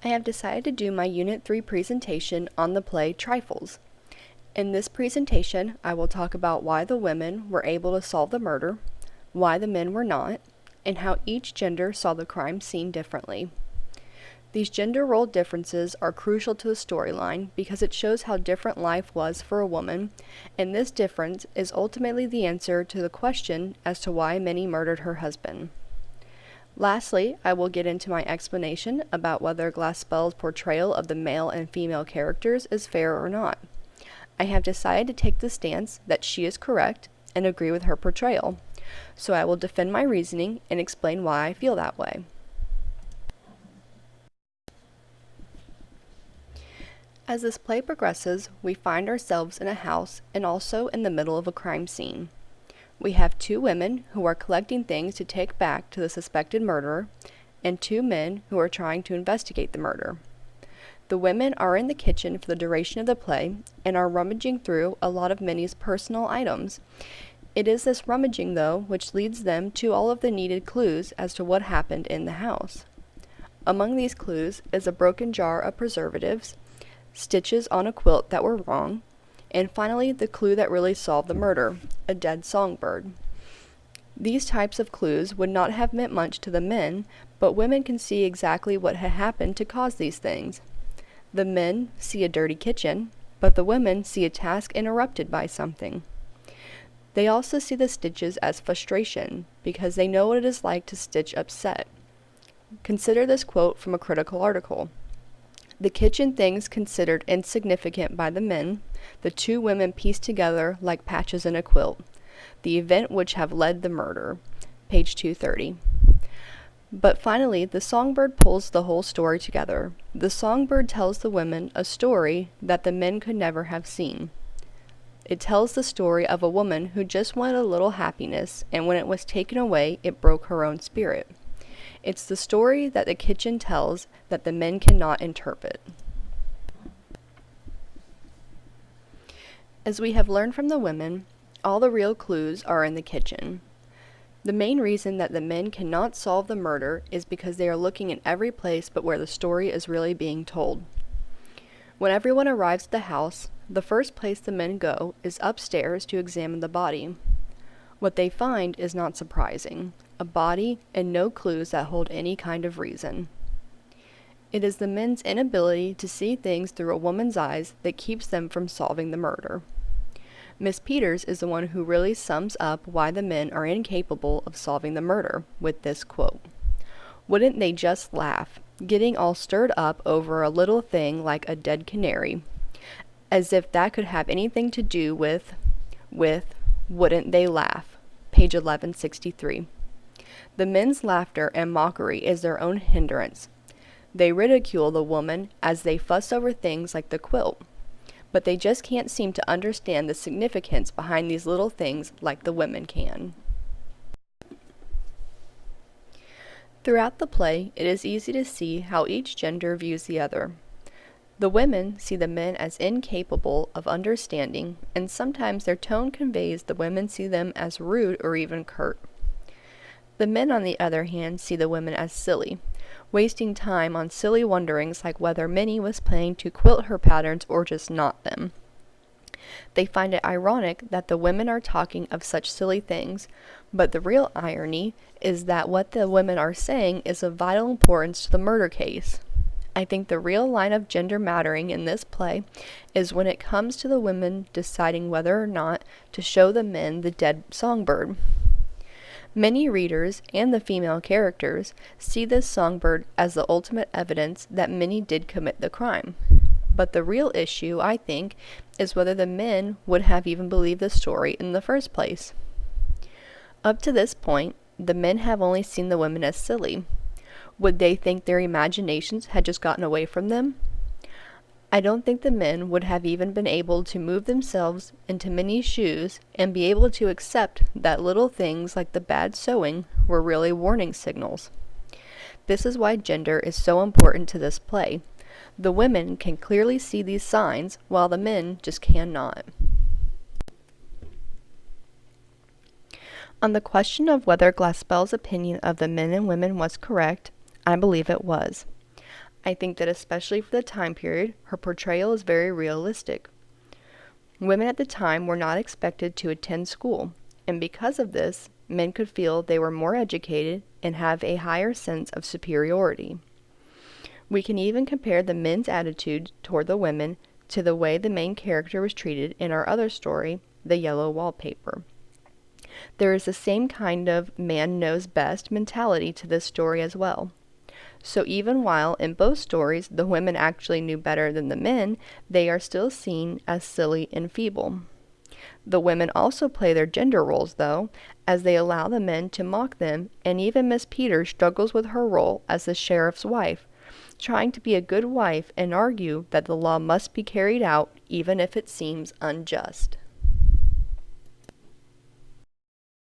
I have decided to do my Unit 3 presentation on the play Trifles. In this presentation, I will talk about why the women were able to solve the murder, why the men were not, and how each gender saw the crime scene differently. These gender role differences are crucial to the storyline because it shows how different life was for a woman, and this difference is ultimately the answer to the question as to why Minnie murdered her husband. Lastly, I will get into my explanation about whether Glaspell's portrayal of the male and female characters is fair or not. I have decided to take the stance that she is correct and agree with her portrayal, so I will defend my reasoning and explain why I feel that way. As this play progresses, we find ourselves in a house and also in the middle of a crime scene. We have two women who are collecting things to take back to the suspected murderer, and two men who are trying to investigate the murder. The women are in the kitchen for the duration of the play and are rummaging through a lot of Minnie's personal items. It is this rummaging, though, which leads them to all of the needed clues as to what happened in the house. Among these clues is a broken jar of preservatives, stitches on a quilt that were wrong, and finally the clue that really solved the murder, a dead songbird. These types of clues would not have meant much to the men, but women can see exactly what had happened to cause these things. The men see a dirty kitchen, but the women see a task interrupted by something. They also see the stitches as frustration, because they know what it is like to stitch upset. Consider this quote from a critical article. The kitchen things considered insignificant by the men, the two women pieced together like patches in a quilt. The event which have led the murder. Page 230. But finally, the songbird pulls the whole story together. The songbird tells the women a story that the men could never have seen. It tells the story of a woman who just wanted a little happiness, and when it was taken away, it broke her own spirit. It's the story that the kitchen tells that the men cannot interpret. As we have learned from the women, all the real clues are in the kitchen. The main reason that the men cannot solve the murder is because they are looking in every place but where the story is really being told. When everyone arrives at the house, the first place the men go is upstairs to examine the body. What they find is not surprising, a body and no clues that hold any kind of reason. It is the men's inability to see things through a woman's eyes that keeps them from solving the murder. Miss Peters is the one who really sums up why the men are incapable of solving the murder with this quote. Wouldn't they just laugh, getting all stirred up over a little thing like a dead canary, as if that could have anything to do with wouldn't they laugh? Page 1163. The men's laughter and mockery is their own hindrance. They ridicule the woman as they fuss over things like the quilt, but they just can't seem to understand the significance behind these little things like the women can. Throughout the play, it is easy to see how each gender views the other. The women see the men as incapable of understanding, and sometimes their tone conveys the women see them as rude or even curt. The men, on the other hand, see the women as silly, wasting time on silly wonderings like whether Minnie was planning to quilt her patterns or just knot them. They find it ironic that the women are talking of such silly things, but the real irony is that what the women are saying is of vital importance to the murder case. I think the real line of gender mattering in this play is when it comes to the women deciding whether or not to show the men the dead songbird. Many readers and the female characters see this songbird as the ultimate evidence that Minnie did commit the crime. But the real issue, I think, is whether the men would have even believed the story in the first place. Up to this point, the men have only seen the women as silly. Would they think their imaginations had just gotten away from them? I don't think the men would have even been able to move themselves into Minnie's shoes and be able to accept that little things like the bad sewing were really warning signals. This is why gender is so important to this play. The women can clearly see these signs, while the men just cannot. On the question of whether Glaspell's opinion of the men and women was correct, I believe it was. I think that especially for the time period, her portrayal is very realistic. Women at the time were not expected to attend school, and because of this, men could feel they were more educated and have a higher sense of superiority. We can even compare the men's attitude toward the women to the way the main character was treated in our other story, The Yellow Wallpaper. There is the same kind of man knows best mentality to this story as well. So even while in both stories the women actually knew better than the men, they are still seen as silly and feeble. The women also play their gender roles, though, as they allow the men to mock them, and even Miss Peters struggles with her role as the sheriff's wife, trying to be a good wife and argue that the law must be carried out even if it seems unjust.